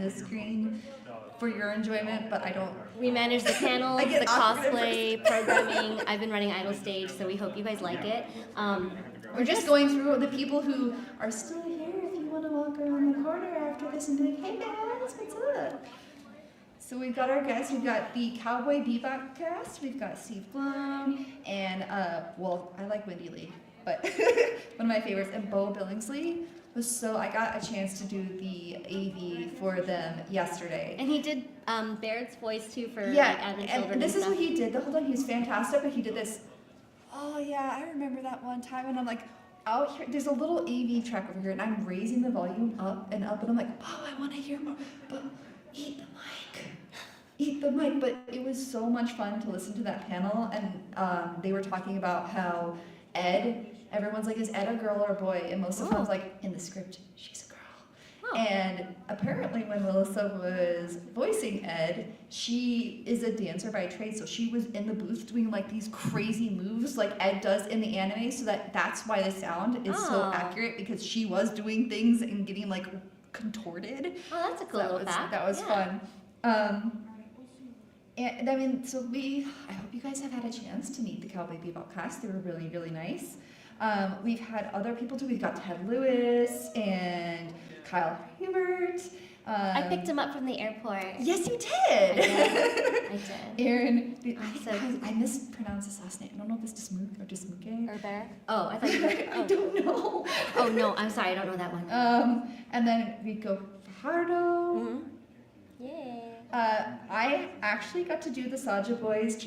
the screen for your enjoyment, but I don't. We manage the panels, I get the awkward cosplay, programming. I've been running Idol Stage, so we hope you guys like it. We're just going through the people who are still here. If you want to walk around the corner after this and be like, hey guys, what's up? So we've got our guests. We've got the Cowboy Bebop cast. We've got Steve Blum and well, I like Wendy Lee, but one of my favorites, and Bo Billingsley was so. I got a chance to do the AV for them yesterday. And he did Baird's voice too for Yeah, like Advent Children and this is stuff. what he did the whole time. He was fantastic, but he did this. Oh yeah, I remember that one time, and I'm like, out here, there's a little AV track over here, and I'm raising the volume up and up, and I'm like, oh, I want to hear more, but eat the mic. But it was so much fun to listen to that panel, and they were talking about how Ed, everyone's like, is Ed a girl or a boy? And most of them was like, in the script, she's a girl. Oh. And apparently when Melissa was voicing Ed, she is a dancer by trade, so she was in the booth doing like these crazy moves like Ed does in the anime, so that's why the sound is so accurate, because she was doing things and getting like contorted. Oh, that's a cool little fact. That was fun. And I mean, so I hope you guys have had a chance to meet the Cowboy Bebop cast. They were really, really nice. We've had other people too. We've got Ted Lewis and Kyle Hubert. I picked him up from the airport. Yes, you did. I did. Aaron, I mispronounced his last name. I don't know if it's Dismuke or Dismuke. Urber? Oh, I thought you were. I don't know. Oh, no, I'm sorry. I don't know that one. And then Rico Fajardo. Mm-hmm. Yay. I actually got to do the Saja Boys the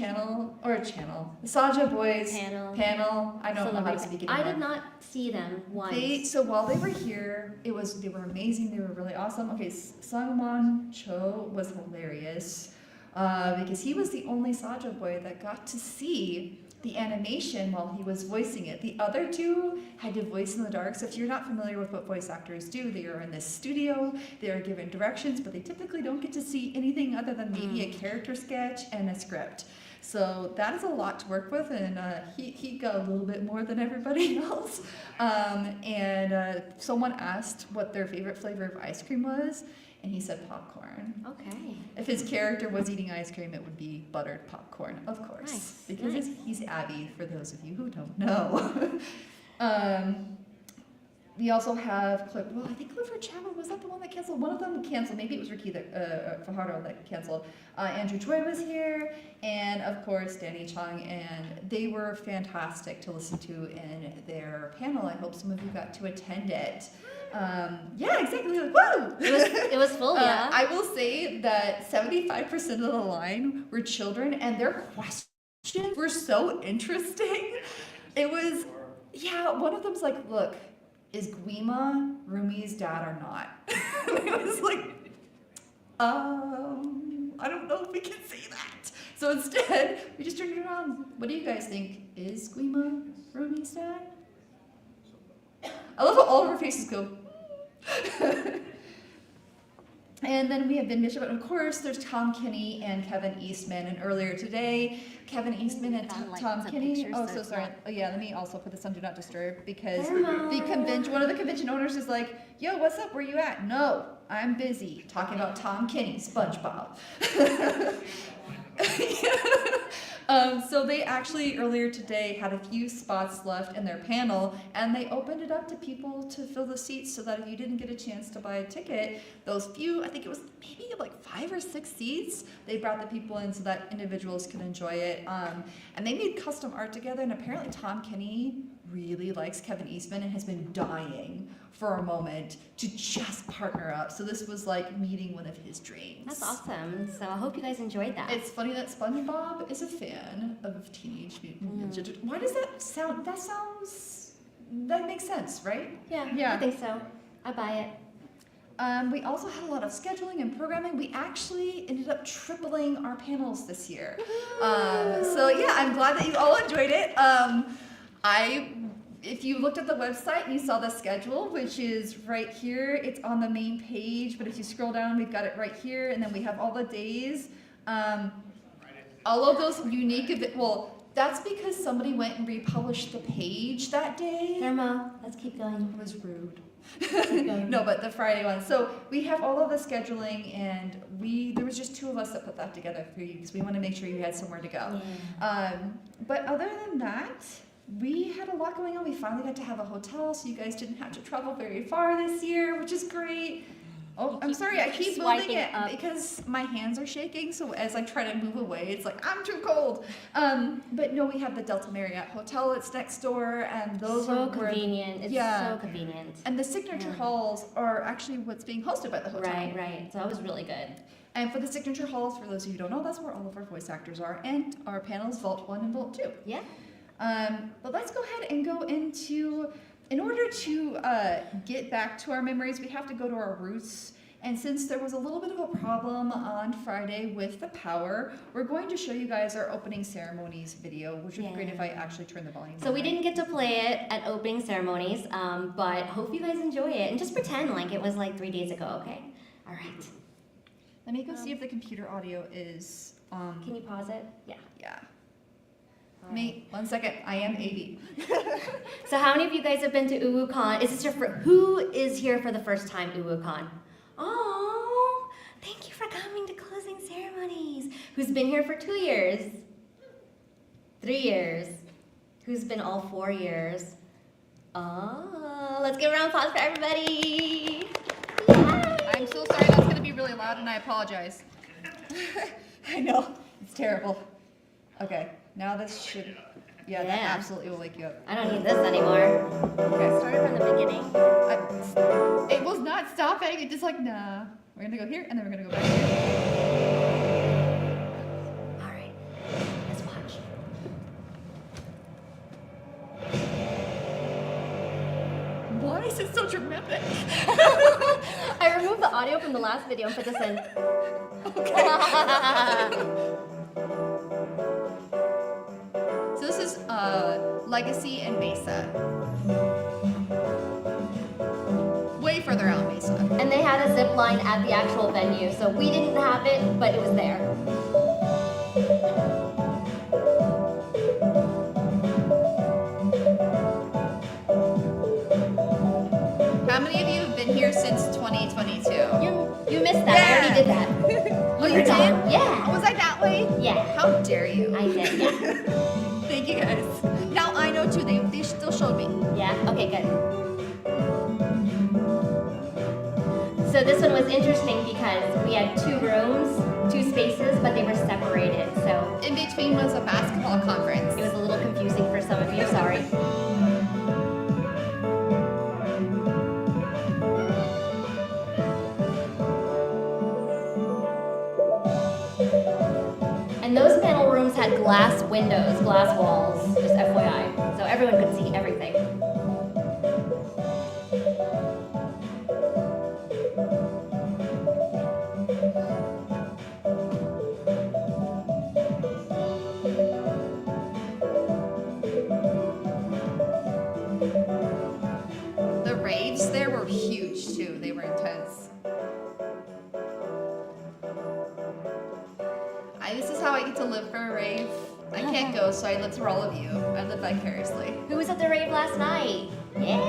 Saja Boys panel. I don't know how to speak it. I did not see them once. So while they were here, they were amazing. They were really awesome. Okay, Sungwon Cho was hilarious because he was the only Saja boy that got to see the animation while he was voicing it. The other two had to voice in the dark. So if you're not familiar with what voice actors do, they are in this studio, they are given directions, but they typically don't get to see anything other than maybe a character sketch and a script. So that is a lot to work with, and he got a little bit more than everybody else. Someone asked what their favorite flavor of ice cream was, and he said popcorn. Okay. If his character was eating ice cream, it would be buttered popcorn, of course. Nice. Because he's Abby, for those of you who don't know. We also have, I think Clifford Chapman, was that the one that canceled? One of them canceled. Maybe it was Ricky Fajardo that canceled. Andrew Choi was here, and of course Danny Chung, and they were fantastic to listen to in their panel. I hope some of you got to attend it. Yeah, exactly. Like, woo! It was full, yeah. I will say that 75% of the line were children, and their questions were so interesting. It was, one of them's like, look, is Guima Rumi's dad or not? It was like, I don't know if we can say that. So instead, we just turned it around. What do you guys think? Is Guima Rumi's dad? I love how all of our faces go. And then we have Ben Bishop, and of course there's Tom Kinney and Kevin Eastman. And earlier today, Kevin Eastman and Tom Kinney. Oh, so sorry. Oh yeah, let me also put this on Do Not Disturb, because one of the convention owners is like, "Yo, what's up? Where you at?" No, I'm busy talking about Tom Kinney, SpongeBob. So they actually earlier today had a few spots left in their panel, and they opened it up to people to fill the seats, so that if you didn't get a chance to buy a ticket, those few, I think it was maybe like 5 or 6 seats, they brought the people in so that individuals could enjoy it. And they made custom art together, and apparently Tom Kinney really likes Kevin Eastman and has been dying for a moment to just partner up. So this was like meeting one of his dreams. That's awesome. So I hope you guys enjoyed that. It's funny that SpongeBob is a fan of Teenage Mutant Ninja Turtles. Why does that sound? That makes sense, right? Yeah, I think so. I buy it. We also had a lot of scheduling and programming. We actually ended up tripling our panels this year. So yeah, I'm glad that you all enjoyed it. If you looked at the website and you saw the schedule, which is right here, it's on the main page, but if you scroll down, we've got it right here, and then we have all the days. All of those unique events, that's because somebody went and republished the page that day. Thermo, let's keep going. It was rude. No, but the Friday one. So we have all of the scheduling, and there was just 2 of us that put that together for you because we want to make sure you had somewhere to go. Yeah. But other than that, we had a lot going on. We finally got to have a hotel, so you guys didn't have to travel very far this year, which is great. Oh, I'm sorry, I keep moving it because my hands are shaking, so as I try to move away, it's like, I'm too cold. But no, we have the Delta Marriott Hotel, it's next door, and those so are convenient. It's so convenient. And the signature halls are actually what's being hosted by the hotel. Right. So that was really good. And for the signature halls, for those of you who don't know, that's where all of our voice actors are, and our panels, Vault 1 and Vault 2. Yeah. But let's go ahead and go into... In order to get back to our memories, we have to go to our roots. And since there was a little bit of a problem on Friday with the power, we're going to show you guys our opening ceremonies video, which would be great if I actually turn the volume So we didn't get to play it at opening ceremonies, but hope you guys enjoy it. And just pretend like it was like 3 days ago, okay? All right. Let me go see if the computer audio is... Can you pause it? Yeah. Yeah. Me, 1 second. I am AV. So how many of you guys have been to UwU Con? Is this your who is here for the first time UwU Con? Oh, thank you for coming to Closing Ceremonies. Who's been here for 2 years? 3 years? Who's been all 4 years? Oh, let's give a round of applause for everybody. Yay! I'm so sorry, that's going to be really loud, and I apologize. I know, it's terrible. Okay. Now this should, that absolutely will wake you up. I don't need this anymore. Okay. Start it from the beginning. It was not stopping. It just like, nah. We're gonna go here, and then we're gonna go back here. All right, let's watch. Why is it so dramatic? I removed the audio from the last video and put this in. Okay. So this is Legacy and Mesa. Way further out Mesa. And they had a zip line at the actual venue, so we didn't have it, but it was there. How many of you have been here since 2022? You missed that. I already did that. Oh, you did? Yeah. Was I that way? Yeah. How dare you? I did, yeah. Thank you guys. Now I know too, they still showed me. Yeah? Okay, good. So this one was interesting because we had 2 rooms, 2 spaces, but they were separated, so... In between was a basketball conference. It was a little confusing for some of you, sorry. And those panel rooms had glass windows, glass walls, just FYI, so everyone could see everything. The raves there were huge too, they were intense. This is how I get to live for a rave. I can't go, so I live for all of you. I live vicariously. Who was at the rave last night? Yeah!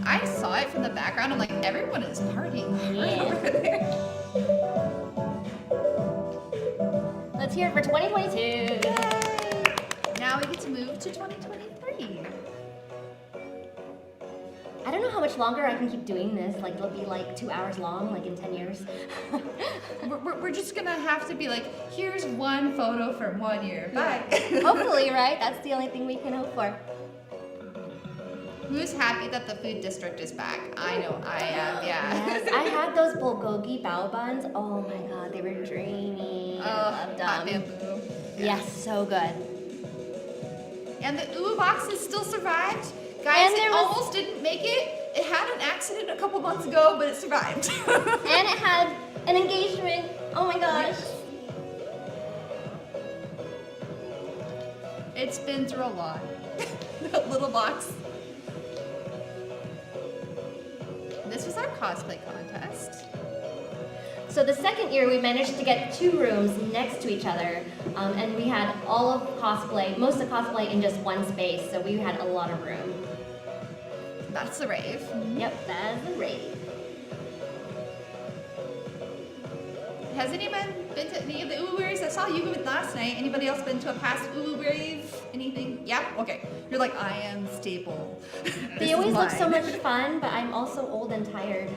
I saw it from the background. I'm like, everyone is partying hard over there. Let's hear it for 2022. Yay! Now we get to move to 2023. I don't know how much longer I can keep doing this. Like, it'll be like 2 hours long, like in 10 years. We're just gonna have to be like, here's one photo from 1 year. Bye. Hopefully, right? That's the only thing we can hope for. Who's happy that the food district is back? I know I am, yeah. Yes, I had those bulgogi bao buns. Oh my god, they were dreamy. I loved hot them. bamboo. Yes, so good. And the UwU boxes still survived. Guys, And it almost didn't make it. It had an accident a couple months ago, but it survived. And it had an engagement. Oh my gosh. It's been through a lot. That little box. This was our cosplay contest. So the second year, we managed to get 2 rooms next to each other, and we had all of cosplay, most of cosplay in just one space, so we had a lot of room. That's the rave. Yep, that's a rave. Has anyone been to any of the UwU raves? I saw you last night. Anybody else been to a past UwU rave? Anything? Yeah? Okay. You're like, I am staple. They always look so much fun, but I'm also old and tired.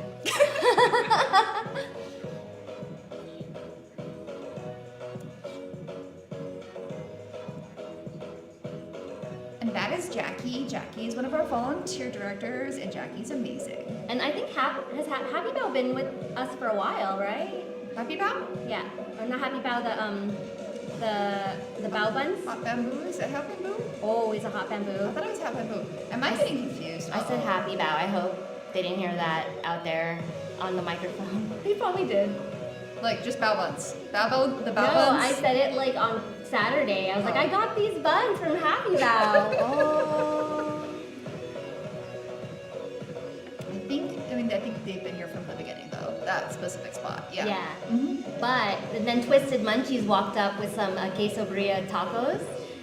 And that is Jackie. Jackie is one of our volunteer directors, and Jackie's amazing. And I think has Happy Bow been with us for a while, right? Happy Bow? Yeah. Or not Happy Bow, the bow buns. Hot bamboo? Is that hot bamboo? Oh, it's a hot I bamboo. thought it was hot bamboo. Am I getting confused? I said Happy Bow. I hope they didn't hear that out there on the microphone. They probably did. Like just bow buns. The bow No, buns. I said it like on Saturday. I was like, I got these buns from Happy Bow. Oh. I think they've been here from the beginning though. That specific spot. Yeah. Yeah. Mm-hmm. But and then Twisted Munchies walked up with some queso birria tacos.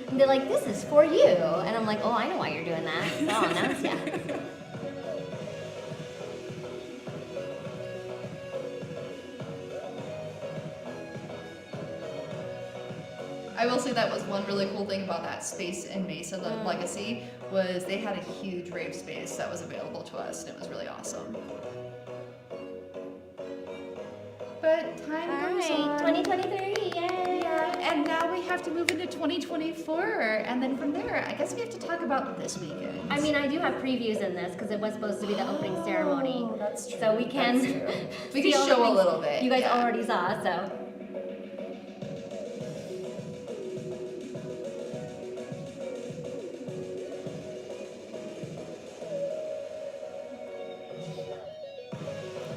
And they're like, this is for you. And I'm like, oh, I know why you're doing that. So I'll announce ya. I will say that was one really cool thing about that space in Mesa, the Legacy, was they had a huge rave space that was available to us, and it was really awesome. But time goes on. 2023, yay! Yeah, and now we have to move into 2024, and then from there, I guess we have to talk about this weekend. I mean, I do have previews in this because it was supposed to be the opening ceremony. Oh, that's true. So we can, That's true. We see can all the show a things little bit. You guys yeah. already saw, so.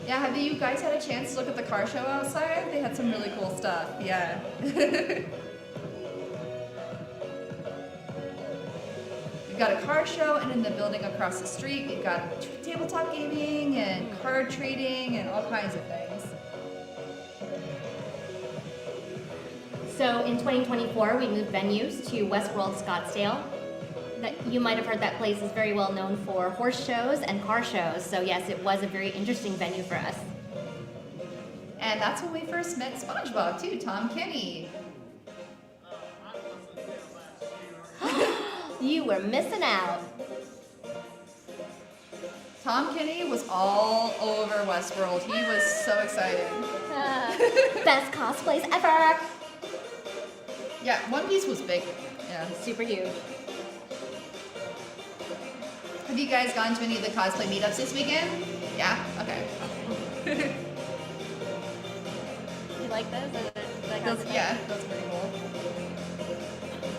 Yeah, have you guys had a chance to look at the car show outside? They had some really cool stuff, yeah. We've got a car show, and in the building across the street, we've got tabletop gaming and card trading and all kinds of things. So in 2024, we moved venues to Westworld Scottsdale. That you might have heard that place is very well known for horse shows and car shows. So yes, it was a very interesting venue for us. And that's when we first met SpongeBob too, Tom Kenny. You were missing out. Tom Kenny was all over Westworld. He was so excited. Best cosplays ever. Yeah, One Piece was big. Yeah. Super huge. Have you guys gone to any of the cosplay meetups this weekend? Yeah? Okay. You like those? Yeah, that's pretty cool.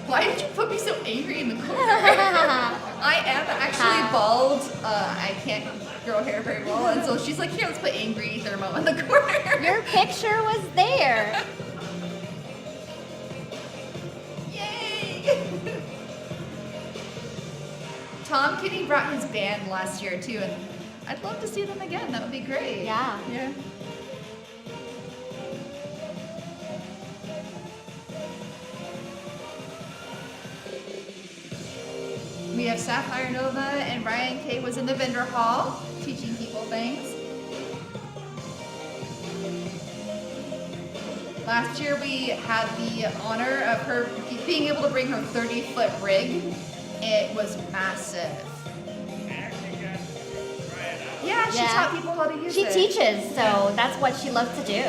Why did you put me so angry in the corner? I am actually bald. I can't grow hair very well, and so she's like, here, let's put angry thermo in the corner. Your picture was there. Yay! Tom Kenny brought his band last year too, and I'd love to see them again. That would be great. Yeah. Yeah. We have Sapphire Nova and Ryan K was in the vendor hall teaching people things. Last year we had the honor of her being able to bring her 30-foot rig. It was massive. Yeah, she taught people how to use She it. teaches, so that's what she loves to do.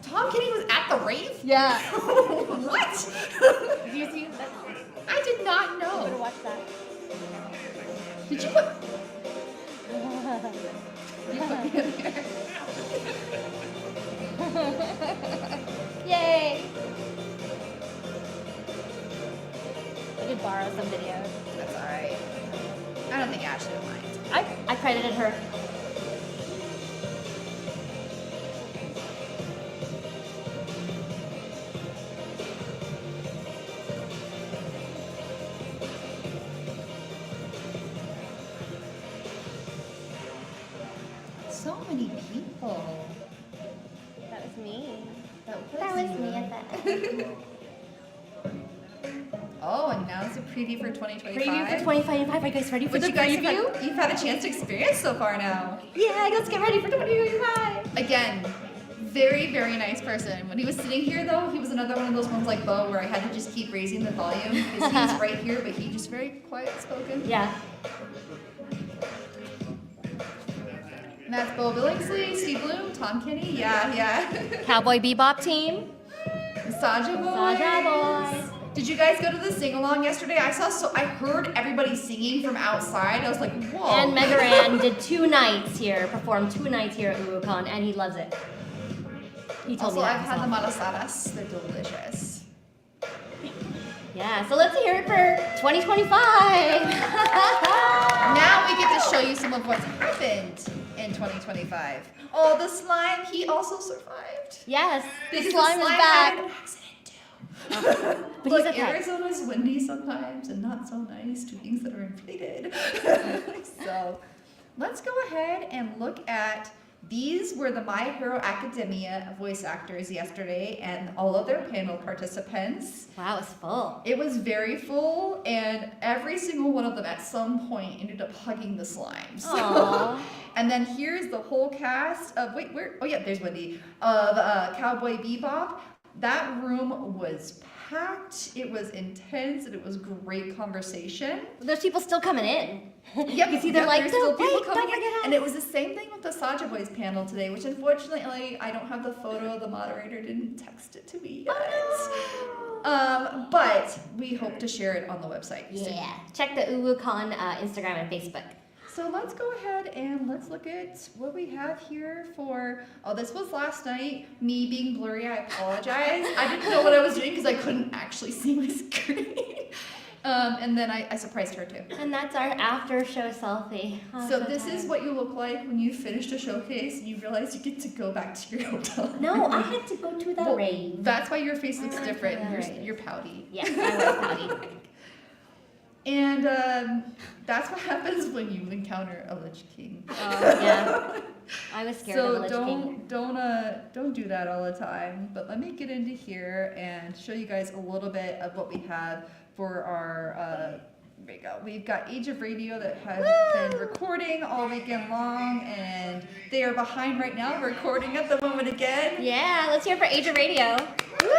Tom Kenny was at the rave? Yeah. What? Did you see that? I did not You better know. watch that. Did you put... You put me in there. Yay! I did borrow some videos. That's alright. I don't think Ashley would mind. I credited her. So many people. That was me. That That was me at that. Oh, and now preview for 2025. Preview for 2025. Are you guys ready for Which the you guys preview? you've had a chance to experience so far now. Yeah, let's get ready for 2025. Again, very, very nice person. When he was sitting here, though, he was another one of those ones like Bo where I had to just keep raising the volume because he's right here, but he just very quiet spoken. Yeah. And that's Bo Billingsley, Steve Bloom, Tom Kinney. Yeah. Cowboy Bebop team. Saja Boys. Did you guys go to the sing-along yesterday? I heard everybody singing from outside. I was like, whoa. And Megaran did 2 nights here, performed 2 nights here at UwU Con, and he loves it. He told Also, me that I've had himself. the malasadas. They're delicious. Yeah, so let's hear it for 2025. Now we get to show you some of what's happened in 2025. Oh, the slime, he also survived. Yes, the Because slime is had back. an accident too. But Look, he's okay. Arizona's windy sometimes and not so nice to things that are inflated. So let's go ahead and look at these were the My Hero Academia voice actors yesterday and all of their panel participants. Wow, it's full. It was very full, and every single one of them at some point ended up hugging the slime. So, Aww. and then here's the whole cast of there's Wendy of Cowboy Bebop. That room was packed. It was intense, and it was great conversation. There's people still coming in. Yep, You can see they're like, there's still "Don't people wait, coming don't in." forget us. And it was the same thing with the Saja Boys panel today, which unfortunately I don't have the photo. The moderator didn't text it to me yet. But we hope to share it on the website soon. Yeah. Check the UwU Con Instagram and Facebook. So let's go ahead and let's look at what we have here for, this was last night. Me being blurry, I apologize. I didn't know what I was doing because I couldn't actually see my screen. And then I surprised her too. And that's our after show selfie. So this is what you look like when you finished a showcase and you realize you get to go back to your hotel. No, I had to go to the Well, rave. That's why your face looks I different. know, You're, right. you're pouty. Yes, I was pouty. And that's what happens when you encounter a Lich King. Yeah. I was scared of the So Lich King. don't do that all the time. But let me get into here and show you guys a little bit of what we have for our here we go. We've got Age of Radio that has been recording all weekend long, and they are behind right now recording at the moment again. Yeah, let's hear it for Age of Radio. Woo!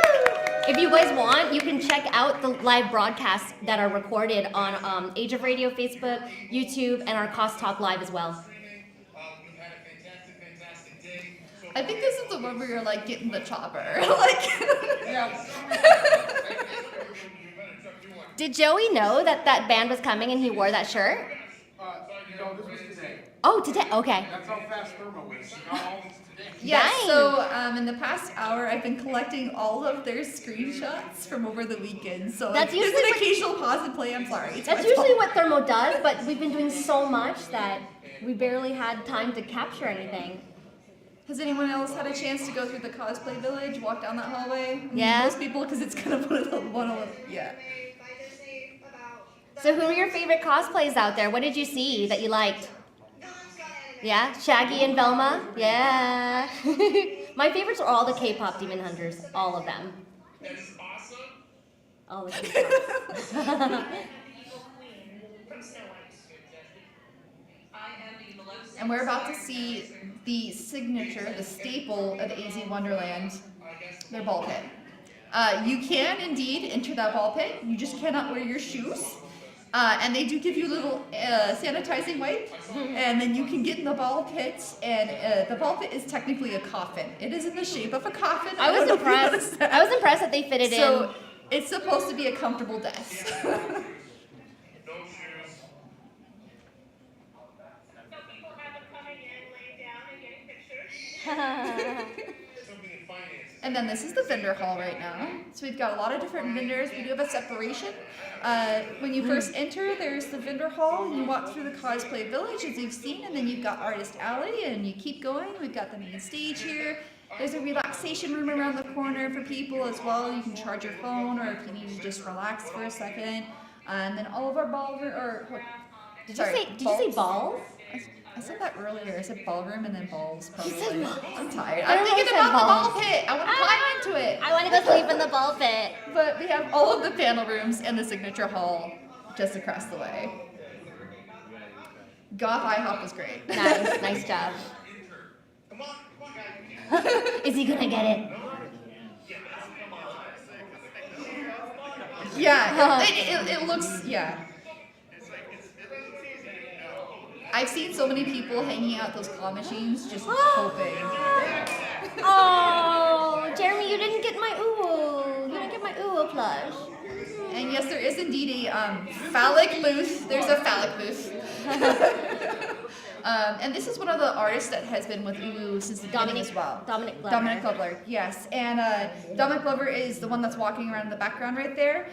If you guys want, you can check out the live broadcasts that are recorded on Age of Radio, Facebook, YouTube, and our Cost Talk Live as well. I think this is the one where you're like getting the chopper. Like Did Joey know that that band was coming and he wore that shirt? No, this was today. Oh, today? Okay. That's how fast Thermo is. She got all this today. Yes, Dang. so in the past hour, I've been collecting all of their screenshots from over the weekend. So That's if there's usually an what- occasional pause and play. I'm sorry. It's That's my usually fault. what Thermo does, but we've been doing so much that we barely had time to capture anything. Has anyone else had a chance to go through the cosplay village, walk down that hallway? I mean, Yeah. Most people, because it's kind of one of the, yeah. So who are your favorite cosplays out there? What did you see that you liked? Yeah, Shaggy and Velma? Yeah. My favorites are all the K-pop Demon Hunters, all of them. That is awesome. All the K-pop. And we're about to see the signature, the staple of AZ Wonderland, their ball pit. You can indeed enter that ball pit. You just cannot wear your shoes. And they do give you a little sanitizing wipe, and then you can get in the ball pit. And the ball pit is technically a coffin. It is in the shape of a coffin. I was don't know if you impressed. noticed that. I was impressed that they fit it So it's supposed to be a comfortable desk. No shoes. People have them coming in, laying down, and getting pictures. in. Something in finance. And then this is the vendor hall right now. So we've got a lot of different vendors. We do have a separation. When you first enter, there's the vendor hall. You walk through the cosplay village, as you've seen, and then you've got Artist Alley, and you keep going. We've got the main stage here. There's a relaxation room around the corner for people as well. You can charge your phone, or if you need to just relax for a second. And then all of our balls Did you say balls? I I said that earlier. I said ballroom and then balls. Probably. said balls. I'm tired. I I'm thinking said about the balls. ball pit. I want to climb into it. I want to go sleep in the ball pit. But we have all of the panel rooms and the signature hall just across the way. Goth IHOP was great. Nice job. Come on, guys. Is he gonna get it? Yeah, it looks, yeah. I've seen so many people hanging out those claw machines just hoping. Oh, Jeremy, you didn't get my UwU. You didn't get my UwU plush. And yes, there is indeed a phallic booth. There's a phallic booth. And this is one of the artists that has been with UwU since the beginning as well. Dominic Glover. Dominic Glover, yes. And Dominic Glover is the one that's walking around in the background right there.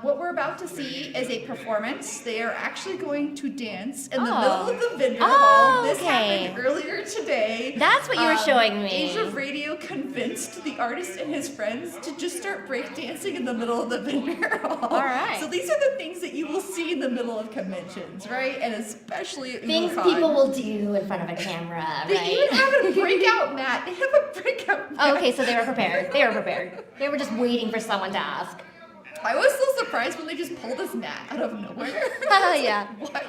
What we're about to see is a performance. They are actually going to dance in the middle of the vendor hall. This happened earlier today. That's what you were showing me. Age of Radio convinced the artist and his friends to just start breakdancing in the middle of the vendor hall. All right. So these are the things that you will see in the middle of conventions, right? And especially at Things UwU Con. people will do in front of a camera, They right? even have a breakout mat. They have a breakout mat. Oh, okay, so they were prepared. They were prepared. They were just waiting for someone to ask. I was so surprised when they just pulled this mat out of nowhere. Yeah. What?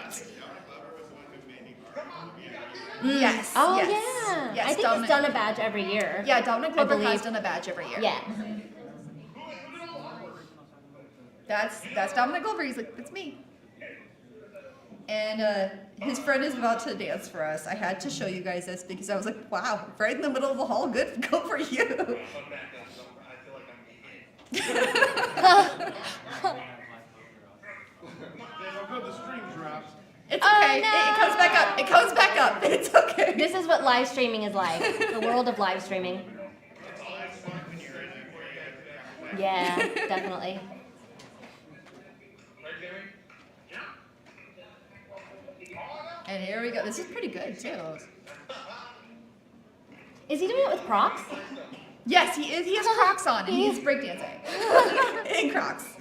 Yes. Oh, yes, yeah. Yes, I think he's done a badge every year. Yeah, Dominic Glover believe. has done a badge every year. Yeah. That's Dominic Glover. He's like, it's me. And his friend is about to dance for us. I had to show you guys this because I was like, wow, right in the middle of the hall. Good, go for you. I feel like I'm how good the stream drops. It's Oh, okay. no. It comes back up. It comes back up. It's okay. This is what live streaming is like. The world of live streaming. Yeah, definitely. And here we go. This is pretty good too. Is he doing it with Crocs? Yes, he is. He has Crocs on and he's breakdancing in Crocs.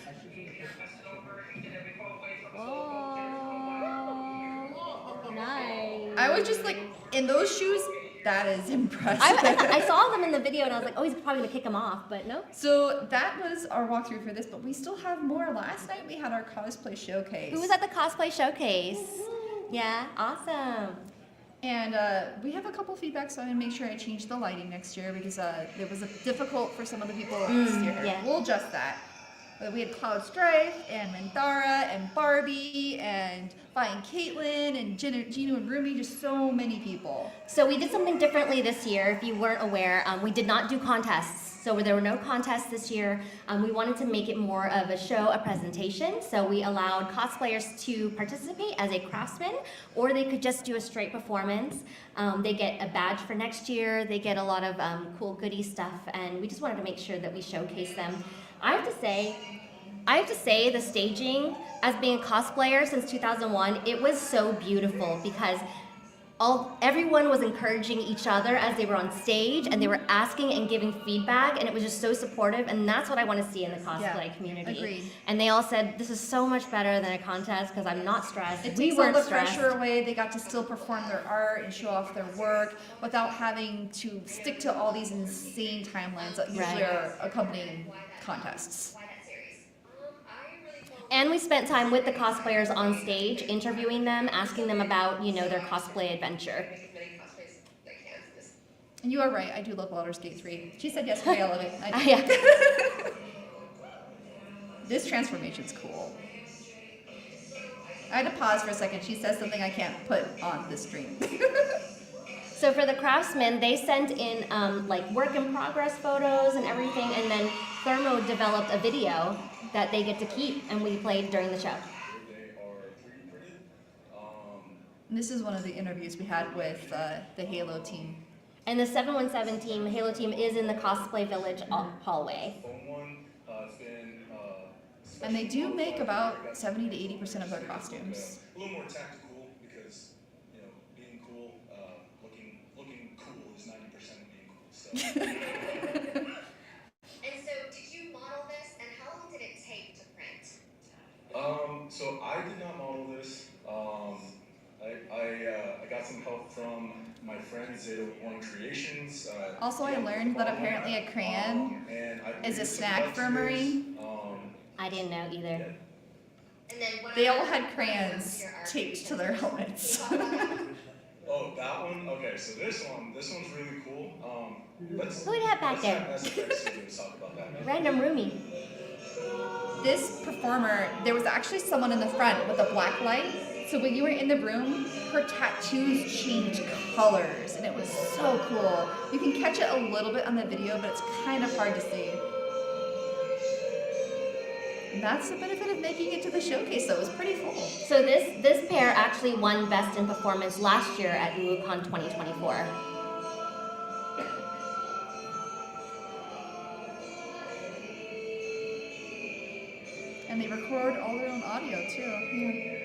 Oh, nice. I was just like, in those shoes, that is impressive. I saw them in the video and I was like, oh, he's probably gonna kick them off, but no. So that was our walkthrough for this, but we still have more. Last night we had our cosplay showcase. Who was at the cosplay showcase? Yeah, awesome. And we have a couple feedback, so I'm gonna make sure I change the lighting next year because it was difficult for some of the people this year. yeah. We'll adjust that. But we had Cloud Strife and Mandara and Barbie and Vi and Caitlin and Gino and Rumi, just so many people. So we did something differently this year. If you weren't aware, we did not do contests. So there were no contests this year. We wanted to make it more of a show, a presentation. So we allowed cosplayers to participate as a craftsman, or they could just do a straight performance. They get a badge for next year. They get a lot of cool goodie stuff, and we just wanted to make sure that we showcase them. I have to say the staging, as being a cosplayer since 2001, it was so beautiful because everyone was encouraging each other as they were on stage, and they were asking and giving feedback, and it was just so supportive, and that's what I want to see in the cosplay community. Agreed. And they all said, this is so much better than a contest because I'm not stressed. It We takes all weren't the stressed. pressure away. They got to still perform their art and show off their work without having to stick to all these insane timelines that usually are accompanying contests. And we spent time with the cosplayers on stage, interviewing them, asking them about, their cosplay adventure. And you are right. I do love Baldur's Gate 3. She said yesterday. I love it. Yeah. This transformation's cool. I had to pause for a second. She says something I can't put on the stream. So for the craftsmen, they sent in work in progress photos and everything, and then Thermo developed a video that they get to keep, and we played during the show. And this is one of the interviews we had with the Halo team. And the 717 team, the Halo team, is in the Cosplay Village hallway. And they do make about 70 to 80% of their costumes. A little more tactical because, being cool, looking cool is 90% of being cool. So. And so, did you model this, and how long did it take to print? So I did not model this. I got some help from my friends at UwU Creations. Also, I learned that apparently a crayon and I is a believe some snack light for a stickers, Marine. I didn't know either. And then what They all about had one of crayons your art taped to their helmets. Can you talk about that? Oh, that one? Okay, so this one's really cool. Let's Who do you have back let's there? have SFX Studios talk about that. Random roomie. This performer, there was actually someone in the front with a black light. So when you were in the room, her tattoos changed colors, and it was so cool. You can catch it a little bit on the video, but it's kind of hard to see. And that's the benefit of making it to the showcase, though. It was pretty cool. So this pair actually won Best in Performance last year at UwU Con 2024. And they record all their own audio, too. Yeah.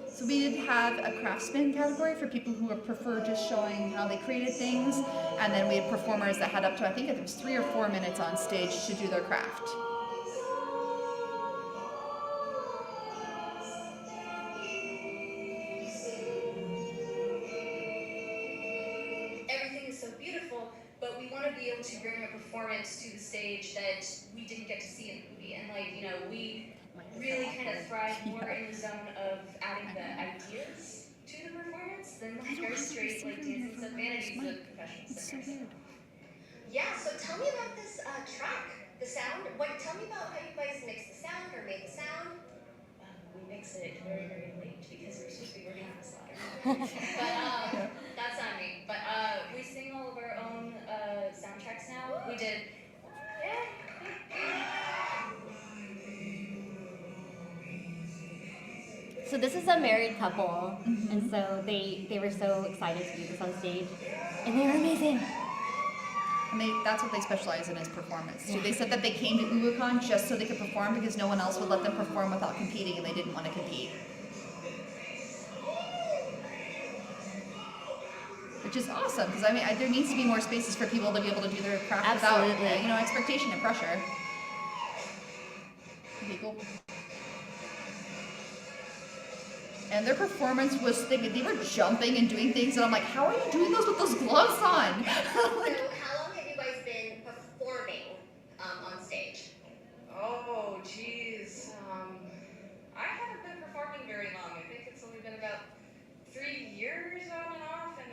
So we did have a craftsman category for people who would prefer just showing how they created things. And then we had performers that had up to, I think it was 3 or 4 minutes on stage to do their craft. Everything is so beautiful, but we want to be able to bring a performance to the stage that we didn't get to see in the movie. And we really kind of thrive more in the zone of adding the ideas to the performance than very straight dancing sub vanities of professional singers. Yeah, so tell me about this track, the sound. Tell me about how you guys mixed the sound or made the sound. We mix it very, very late because we're supposed to be working on this ladder. But that's not me. But we sing all of our own soundtracks now. We did. So this is a married couple, and so they were so excited to do this on stage, and they were amazing. And that's what they specialize in is performance. So they said that they came to UwU Con just so they could perform because no one else would let them perform without competing, and they didn't want to compete. Which is awesome, because I mean, there needs to be more spaces for people to be able to do their craft Absolutely. without, expectation and pressure. Okay, cool. And their performance was, they were jumping and doing things, and I'm like, how are you doing those with those gloves on? So how long have you guys been performing on stage? Oh, geez. I haven't been performing very long. I think it's only been about 3 years on and off, and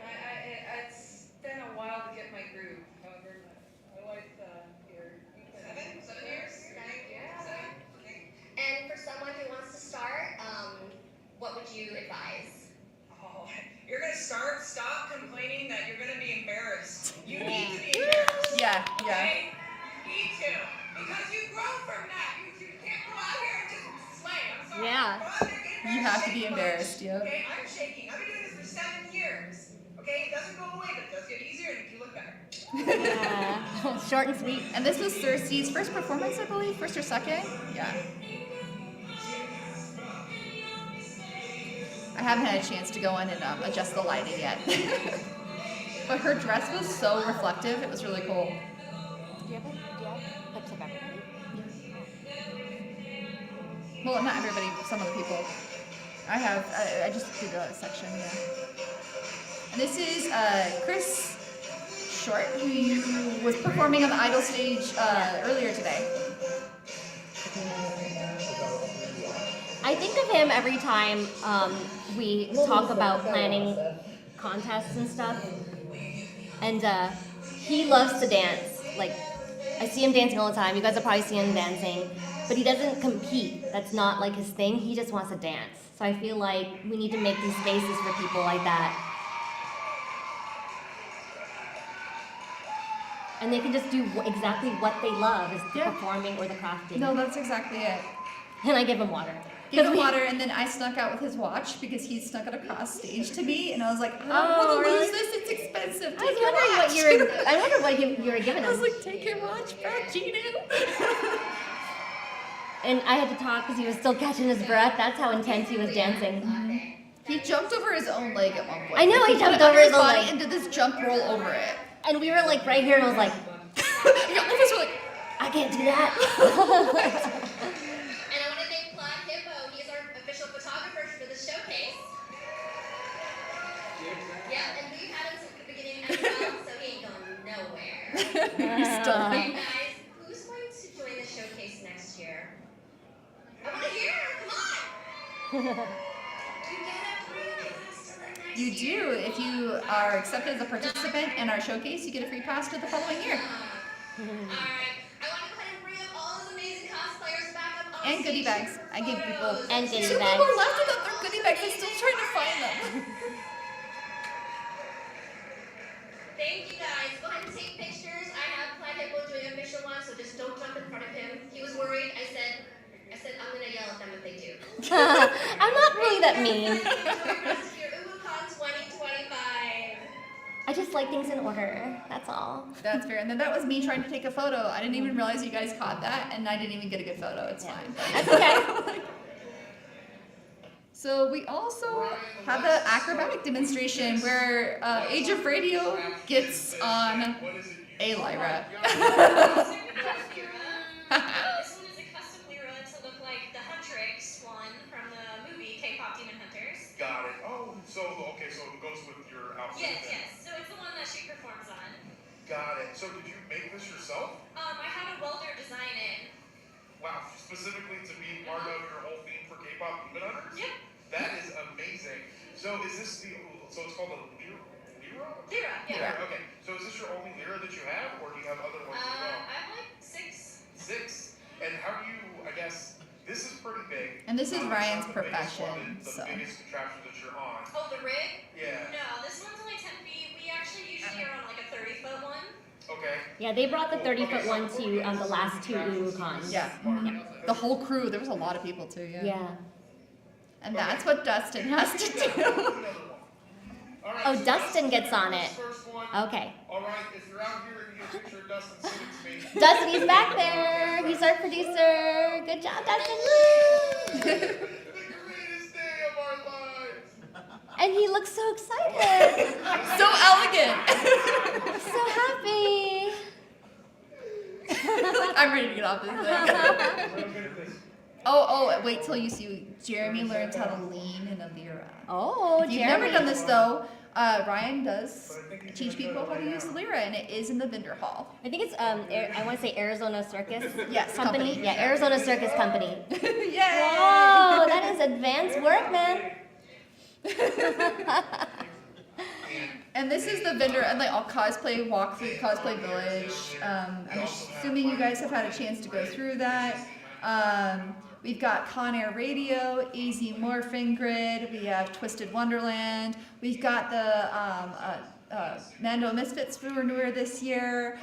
it's been a while to get my groove. However, my wife here. 7 years? Yeah. 7. Okay. And for someone who wants to start, what would you advise? Oh, you're gonna stop complaining that you're gonna be embarrassed. You need to be embarrassed. Yeah. Okay? You need to. Because you grow from that. You can't go out here and just slay. I'm sorry. Yeah. Go out there, get You have to be embarrassed, embarrassed, yep. Okay, I'm shaking. I've been doing this for 7 years. Okay, it doesn't go away, but it does get easier and you look better. Yeah. Short and sweet. And this was Cersei's first performance, I believe, first or second? Yeah. I haven't had a chance to go in and adjust the lighting yet. But her dress was so reflective, it was really cool. Do you have clips of everybody? Well, not everybody, some of the people. I just did a section, yeah. And this is Chris Short, who was performing on the Idol stage earlier today. I think of him every time we talk about planning contests and stuff. And he loves to dance. Like, I see him dancing all the time. You guys have probably seen him dancing. But he doesn't compete. That's not like his thing. He just wants to dance. So I feel like we need to make these spaces for people like that. And they can just do exactly what they love, is the performing or the crafting. No, that's exactly it. And I give him water. Give him water, and then I snuck out with his watch because he snuck it across stage to me, and I was like, I don't want to lose this. It's expensive. Take your watch. I wonder what you were giving him. I was like, take your watch back, Gino. And I had to talk because he was still catching his breath. That's how intense he was dancing. He jumped over his own leg at one point. I know, he put jumped it over under his own body leg. and did this jump roll over it. And we were like right here, and I was like, Yeah, all of us were like, I can't do that. And I want to thank Plot Hippo. He's our official photographer for the showcase. Still. Hey guys, who's going to join the showcase next year? I want to hear it. Come on. You get a free pass to the next You year. do. If you are accepted as a participant in our showcase, you get a free pass to the following year. Alright, I want to go ahead and bring up all those amazing cosplayers back up on And goodie stage bags. here for I give people. photos. And goodie Two bags. people left without their goodie bags. I'm still trying to find them. Thank you guys. Go ahead and take pictures. I have Plaid Hippo doing a official one, so just don't jump in front of him. He was worried. I said I'm gonna yell at them if they do. I'm not really that mean. Enjoy the rest of your UwU Con 2025. I just like things in order. That's all. That's fair. And then that was me trying to take a photo. I didn't even realize you guys caught that, and I didn't even get a good photo. It's Yeah. fine. That's okay. So we also have the acrobatic demonstration where Age of Radio gets on a lyra. This one is a custom lyra to look like the Huntrix one from the movie K-pop Demon Hunters. Got it. Oh, so it goes with your outfit. Yes, then. yes. So it's the one that she performs on. Got it. So did you make this yourself? I had a welder design it. Wow, specifically to be part of your whole theme for K-pop Demon Hunters? Yep. That is amazing. So is this so it's called a lyra? Lyra, yeah. Lyra. Okay. So is this your only lyra that you have, or do you have other ones as well? I have like 6. 6. And how do you? I guess this is pretty big. And this is It's Ryan's not the biggest profession, one, the so. biggest contraption that you're on. Oh, the rig? Yeah. No, this one's only 10 feet. We actually usually are on like a 30-foot one. Okay. Yeah, they brought the 30-foot one to the last 2 UwU Cons. Yeah. The whole crew. There was a lot of people too. Yeah. Yeah. And that's what Dustin has to do. All right, Oh, so Dustin gets on this it. First one. Okay. All right, if you're out here and you get a picture of Dustin, send it to me. Dustin, he's back there. He's our producer. Good job, Dustin. Woo! The greatest day of our lives. And he looks so excited. So elegant. So happy. I'm ready to get off this thing. Oh, wait till you see Jeremy learns how to lean in a lyra. Oh, If you've Jeremy. never done this though, Ryan does teach people how to use the lyra, and it is in the vendor hall. I think it's I want to say Arizona Circus Yes, company. Yeah, Arizona Circus Company. Yay! Whoa, that is advanced work, man. And this is the vendor and like all cosplay walkthrough Cosplay Village. I'm assuming you guys have had a chance to go through that. We've got Con Air Radio, AZ Morphin Grid, we have Twisted Wonderland, we've got the Mando Misfits who were newer this year.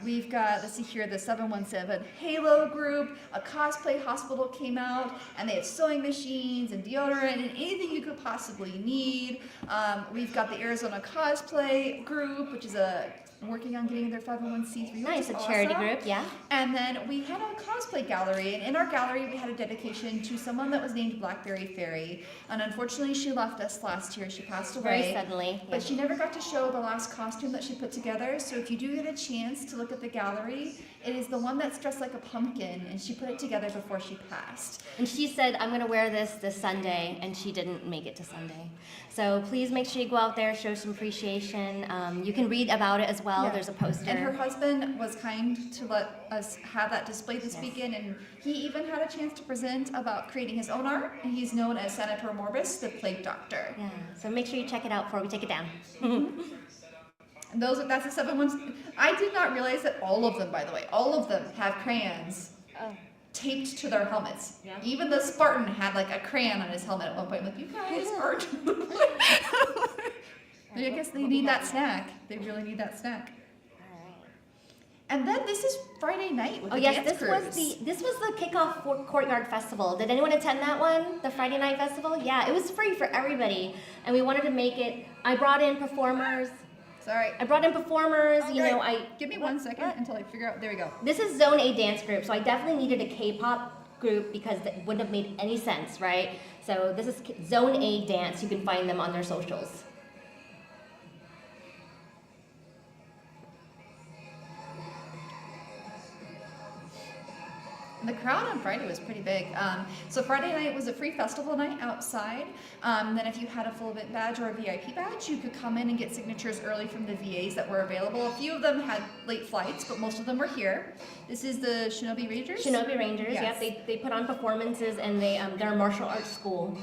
We've got, let's see here, the 717 Halo group. A cosplay hospital came out, and they have sewing machines and deodorant and anything you could possibly need. We've got the Arizona Cosplay group, which is working on getting their 501c3. which Nice, is a charity awesome. group, yeah. And then we had a cosplay gallery, and in our gallery we had a dedication to someone that was named Blackberry Fairy. And unfortunately, she left us last year. She passed away. Very suddenly. But she never got to show the last costume that she put together. So if you do get a chance to look at the gallery, it is the one that's dressed like a pumpkin, and she put it together before she passed. And she said, I'm going to wear this Sunday, and she didn't make it to Sunday. So please make sure you go out there, show some appreciation. You can read about it as well. Yeah. There's a poster. And her husband was kind to let us have that displayed this weekend, and he even had a chance to present about creating his own art, and he's known as Senator Morbus, the plague doctor. Yeah, so make sure you check it out before we take it down. And that's the 7 ones. I did not realize that all of them, by the way, all of them have crayons taped to their helmets. Yeah. Even the Spartan had like a crayon on his helmet at one point. Like, you guys are. I guess they need that snack. They really need that snack. And then this is Friday night with Oh the yes, dance this was the kickoff for Courtyard Festival. Did anyone attend that one? The Friday night festival? Yeah, it was free for everybody, and we wanted to make it. I brought in performers. Sorry. You know, Give me 1 second until I figure out. There we go. This is Zone A dance group, so I definitely needed a K-pop group because that wouldn't have made any sense, right? So this is Zone A dance. You can find them on their socials. The crowd on Friday was pretty big. So Friday night was a free festival night outside. Then if you had a full event badge or a VIP badge, you could come in and get signatures early from the VAs that were available. A few of them had late flights, but most of them were here. This is the Shinobi Rangers. Shinobi Rangers, Yes. yeah. They put on performances, and they're a martial arts school.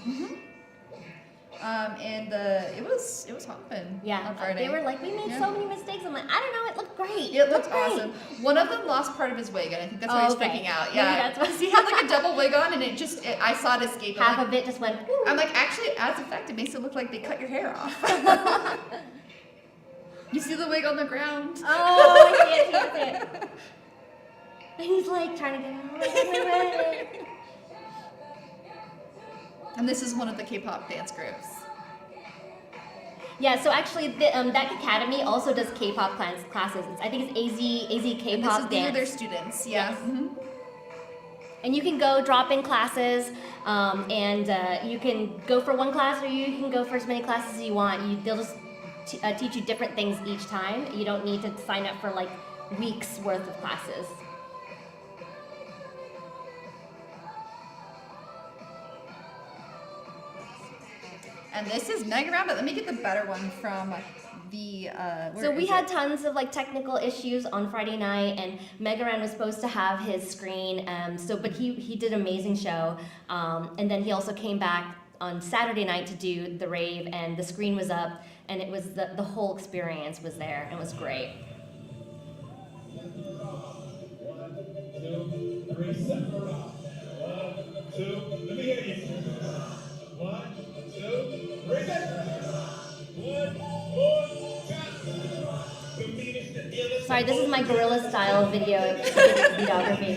It was hopping. Yeah, on Friday. they were like, we made so many mistakes. I'm like, I don't know, it looked great. It looked great. awesome. One of them lost part of his wig, and I think that's why he's okay. freaking out. Maybe Yeah, that's what- he had like a double wig on, and I saw it escape. Half I'm of it just went, like, "Ooh." I'm like, actually, it adds effect. It makes it look like they cut your hair off. You see the wig on the ground? Oh, I see it. And he's like trying to get out. And this is one of the K-pop dance groups. Yeah, so actually, that academy also does K-pop classes. I think it's AZ K-pop And this is dance. their students. Yeah. Yes. Mhm. And you can go drop in classes, and you can go for one class, or you can go for as many classes as you want. They'll just teach you different things each time. You don't need to sign up for like weeks worth of classes. And this is Mega Round, but let me get the better one from the. So we had tons of like technical issues on Friday night, and Megaran was supposed to have his screen. But he did an amazing show, and then he also came back on Saturday night to do the rave, and the screen was up, and it was the whole experience was there, and it was great. 1, 2, 3, set. 1, 2, let me hear you. 1, 2, 3, set. 1 more time. Sorry, this is my guerrilla style videography.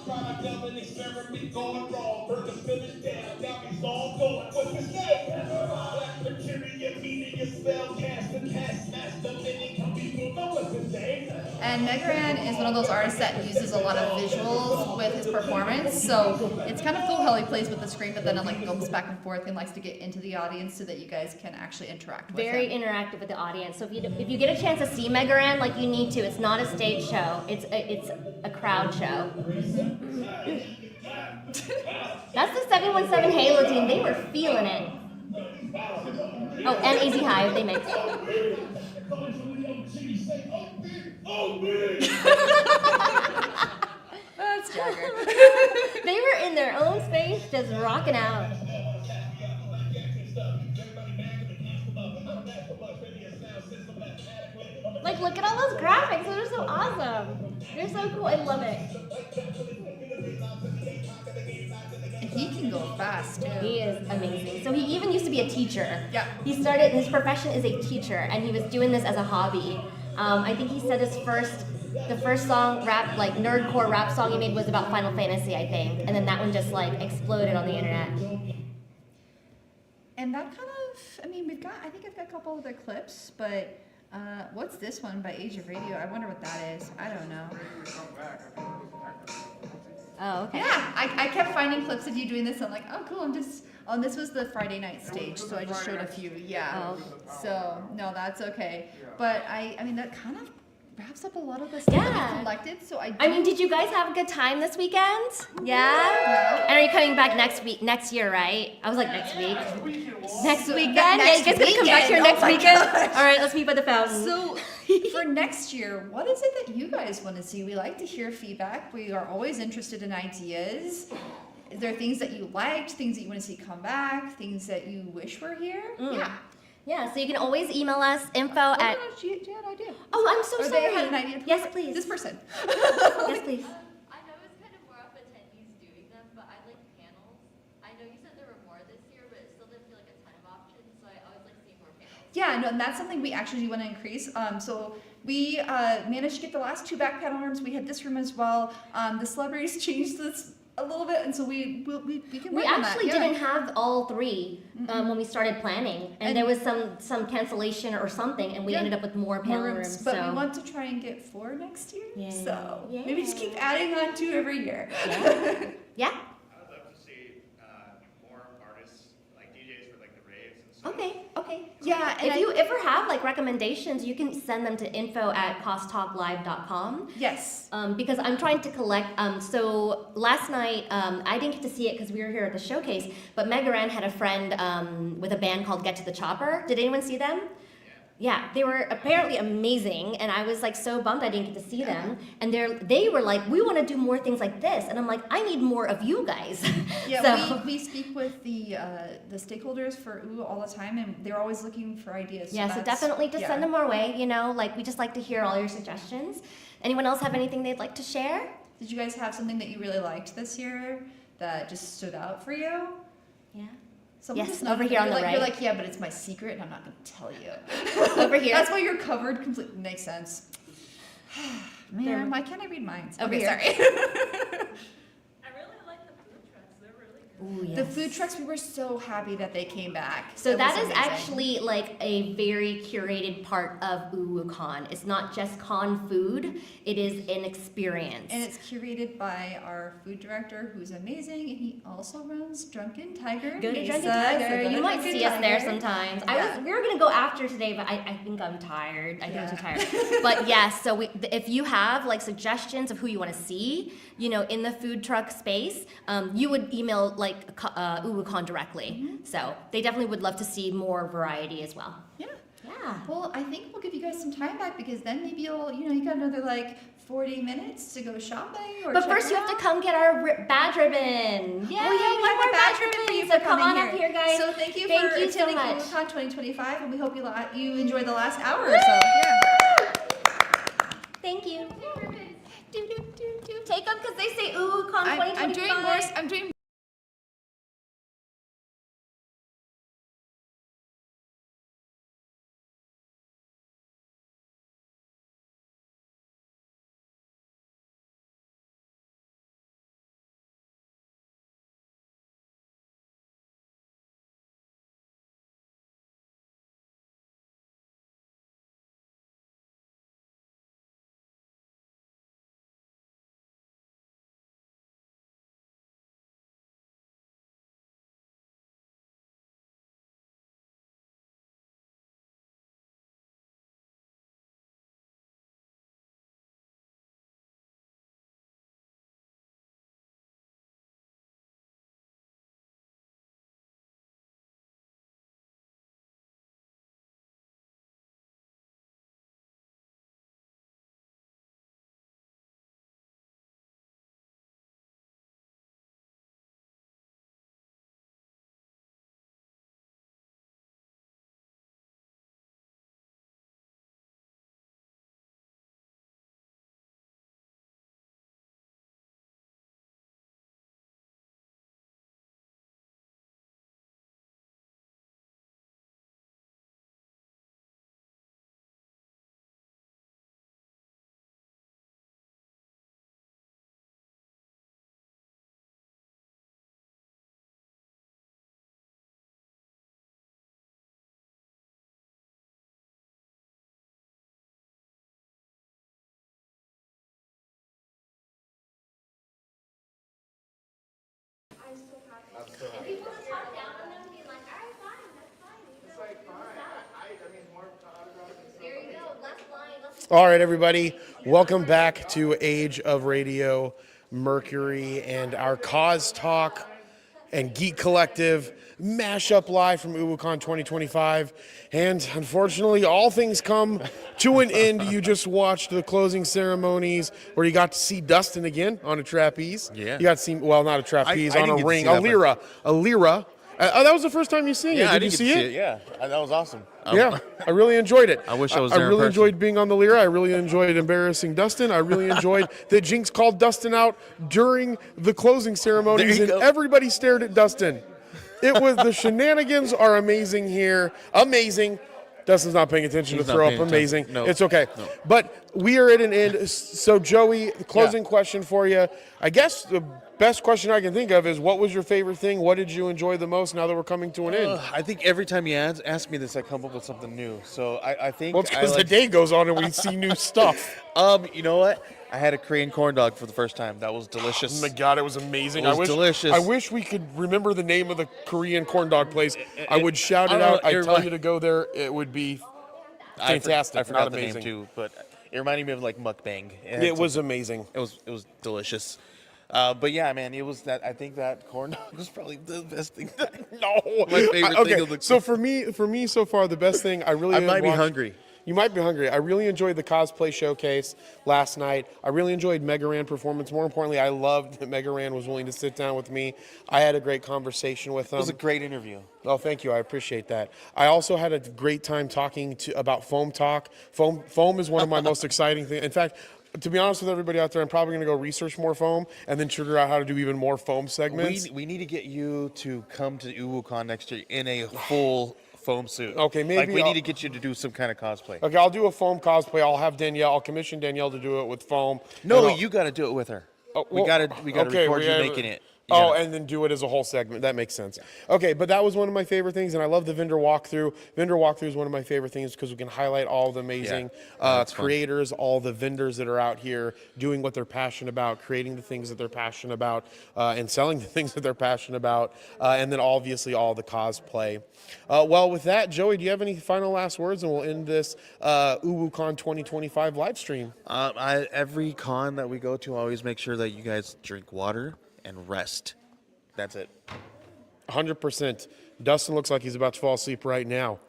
Product of an experiment gone wrong. Burger finished down, got me long going. What's his name? Black material, meaning your spell cast and cast master, meaning people know what's his name. And Megaran is one of those artists that uses a lot of visuals with his performance, so it's kind of cool how he plays with the screen, but then it like goes back and forth and likes to get into the audience so that you guys can actually interact with Very him. interactive with the audience. So if you get a chance to see Megaran, like you need to. It's not a stage show. It's a crowd show. That's the 717 Halo team. They were feeling it. Oh, and AZ Hive, they mixed. That's Jagger. They were in their own space, just rocking out. Like, look at all those graphics. They're so awesome. They're so cool. I love it. He can go fast too. He is amazing. So he even used to be a teacher. Yeah. He started, his profession is a teacher, and he was doing this as a hobby. I think he said the first song, like nerdcore rap song he made was about Final Fantasy, I think. And then that one just like exploded on the internet. And that kind of, I mean, I think I've got a couple other clips, but what's this one by Age of Radio? I wonder what that is. I don't know. Oh, okay. Yeah, I kept finding clips of you doing this. I'm like, oh, cool. And this was the Friday night stage, so I just showed a few. Yeah. Oh. So no, that's okay. But I mean, that kind of wraps up a lot of the stuff that Yeah. we collected. So I mean, did you guys have a good time this weekend? Yeah? And are you coming back next year, right? I was like, next week. Next weekend? Yeah, you guys gonna come back here next weekend? All right, let's meet by the fountain. So for next year, what is it that you guys want to see? We like to hear feedback. We are always interested in ideas. Is there things that you liked, things that you want to see come back, things that you wish were here? Yeah. Yeah, so you can always email us, info Oh, at... no, she had an idea. Oh, I'm so Or sorry. they had an idea. Yes, please. This person. Yes, please. I know it's kind of more of attendees doing them, but I like panels. I know you said there were more this year, but it still didn't feel like a ton of options, so I always like seeing more panels. Yeah, no, and that's something we actually want to increase. So we managed to get the last 2 back panel rooms. We had this room as well. The celebrities changed this a little bit, and so we can We work on that. actually Yeah. didn't have all 3 when we started planning, and there was some cancellation or something, and we Yeah. ended up with more panel More rooms. but so. we want to try and get 4 next year. Yeah. So Yeah. maybe just keep adding on 2 every year. Yeah. Yeah. I would love to see more artists, like DJs for like the raves and stuff. Okay. Yeah, and If you ever have like recommendations, you can send them to info@costtalklive.com. Yes. Because I'm trying to collect. So last night, I didn't get to see it because we were here at the showcase. But Megaran had a friend with a band called Get to the Chopper. Did anyone see them? Yeah, they were apparently amazing, and I was like so bummed I didn't get to see them. And they were like, we want to do more things like this, and I'm like, I need more of you guys. Yeah, So- we speak with the stakeholders for UwU all the time, and they're always looking for ideas. Yeah, so that's- definitely just send them our way. Like we just like to hear all your suggestions. Anyone else have anything they'd like to share? Did you guys have something that you really liked this year that just stood out for you? Yeah. Someone Yes, just over nodded. here on You're the like, You're right. like, yeah, but it's my secret, and I'm not going to tell you. Over here. That's why you're covered completely. Makes sense. Man, There. why can't I read minds? Over Okay, here. sorry. I really like the food trucks. They're really good. Ooh, yes. The food trucks, we were so happy that they came back. So It that was is amazing. actually like a very curated part of UwU Con. It's not just con food, it is an experience. And it's curated by our food director, who's amazing, and he also runs Drunken Tiger. Go to Mesa, Drunken so Tiger. go You to might Drunken see us there Tiger. sometimes. Yeah. We were gonna go after today, but I think I'm tired. I think I'm too Yeah. tired. But yes, so if you have like suggestions of who you want to see, in the food truck space, you would email like UwU Con directly. So they definitely would love to see more variety as well. Yeah. Yeah. Well, I think we'll give you guys some time back because then maybe you got another like 40 minutes to go shopping or But check first, you have to around. come get our badge ribbon. Oh Yay, yeah, we one have more a badge ribbon for you So for come coming on up here, guys. So thank you Thank for you so attending much. UwU Con 2025, and we hope you enjoyed the last hour or so. Yeah. Thank you. Take them because they say UwU Con 2025. I'm doing more. I'm doing All right, everybody, welcome back to Age of Radio, Mercury, and our Cause Talk and Geek Collective mashup live from UwU Con 2025. And unfortunately, all things come to an end. You just watched the closing ceremonies where you got to see Dustin again on a trapeze. Yeah. You got to see, well, not a trapeze, I on didn't a get to ring, see a that, but- lira. A lira. That was the first time you seen it. Yeah, I Did you didn't see get to it? Yeah, that was awesome. Yeah, I really enjoyed it. I wish I was there I in really person. enjoyed being on the Lyra. I really enjoyed embarrassing Dustin. I really enjoyed that Jinx called Dustin out during the closing ceremonies, There and you go. everybody stared at Dustin. It was the shenanigans are amazing here. Amazing. Dustin's not paying attention He's to not throw up. paying attention. Amazing. No. It's okay. No. But we are at an end. So, Joey, the closing question for you. I guess best question I can think of is, what was your favorite thing? What did you enjoy the most now that we're coming to an end? I think every time you ask me this, I come up with something new. So I think Well, it's I because the like. day goes on and we see new stuff. You know what? I had a Korean corn dog for the first time. That was delicious. Oh my God, it was amazing. It was delicious. I wish we could remember the name of the Korean corn dog place. I would shout I it don't out. know, I'd tell you to go there. It would be fantastic. I forgot not the amazing. name too, but it reminded me of like mukbang. It was amazing. It was delicious. But yeah, man, it was that. I think that corn dog was probably the best thing. No, my favorite okay. thing of the. So for me so far, the best thing I really I might be watched- hungry. You might be hungry. I really enjoyed the cosplay showcase last night. I really enjoyed Mega Ran performance. More importantly, I loved that Mega Ran was willing to sit down with me. I had a great conversation with him. It was a great interview. Oh, thank you. I appreciate that. I also had a great time talking about foam talk. Foam is one of my most exciting things. In fact, to be honest with everybody out there, I'm probably going to go research more foam and then figure out how to do even more foam segments. We need to get you to come to UwU Con next year in a full foam suit. Okay, maybe like we I'll- need to get you to do some kind of cosplay. Okay, I'll do a foam cosplay. I'll have Danielle. I'll commission Danielle to do it with foam. No, And I'll- you got to do it with her. well, we got to okay, record you have- making it. Oh, Yeah. and then do it as a whole segment. That makes sense. Okay, but that was one of my favorite things, and I love the vendor walkthrough. Vendor walkthrough is one of my favorite things because we can highlight all the amazing that's fun. creators, all the vendors that are out here doing what they're passionate about, creating the things that they're passionate about, and selling the things that they're passionate about, and then obviously all the cosplay. Well, with that, Joey, do you have any final last words, and we'll end this UwU Con 2025 live stream? Every con that we go to, I always make sure that you guys drink water and rest. That's it. 100%. Dustin looks like he's about to fall asleep right now.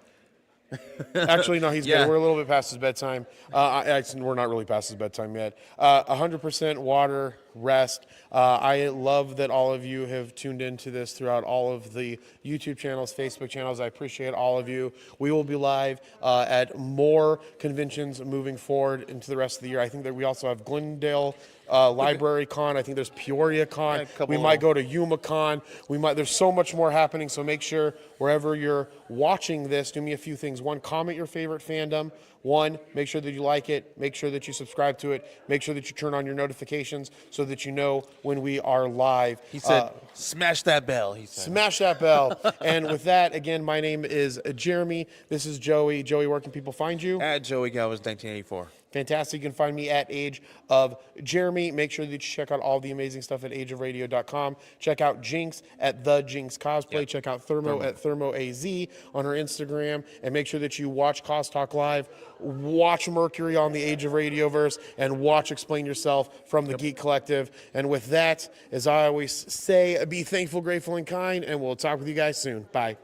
Actually, no, he's Yeah. good. We're a little bit past his bedtime. Actually, we're not really past his bedtime yet. 100% water, rest. I love that all of you have tuned into this throughout all of the YouTube channels, Facebook channels. I appreciate all of you. We will be live at more conventions moving forward into the rest of the year. I think that we also have Glendale Library Con. I think there's Peoria Con. We might go to Yuma Con. There's so much more happening, so make sure wherever you're watching this, do me a few things. One, comment your favorite fandom. One, make sure that you like it. Make sure that you subscribe to it. Make sure that you turn on your notifications so that you know when we are live. He said, smash that bell. He said. Smash that bell. And with that, again, my name is Jeremy. This is Joey. Joey, where can people find you? At Joey Galvez 1984. Fantastic. You can find me at Age of Jeremy. Make sure that you check out all the amazing stuff at ageofradio.com. Check out Jinx at The Jinx Cosplay. Check out Thermo at ThermoAZ on her Instagram. And make sure that you watch Cos Talk Live, watch Mercury on the Age of Radioverse, and watch Explain Yourself from the Geek Collective. And with that, as I always say, be thankful, grateful, and kind, and we'll talk with you guys soon. Bye.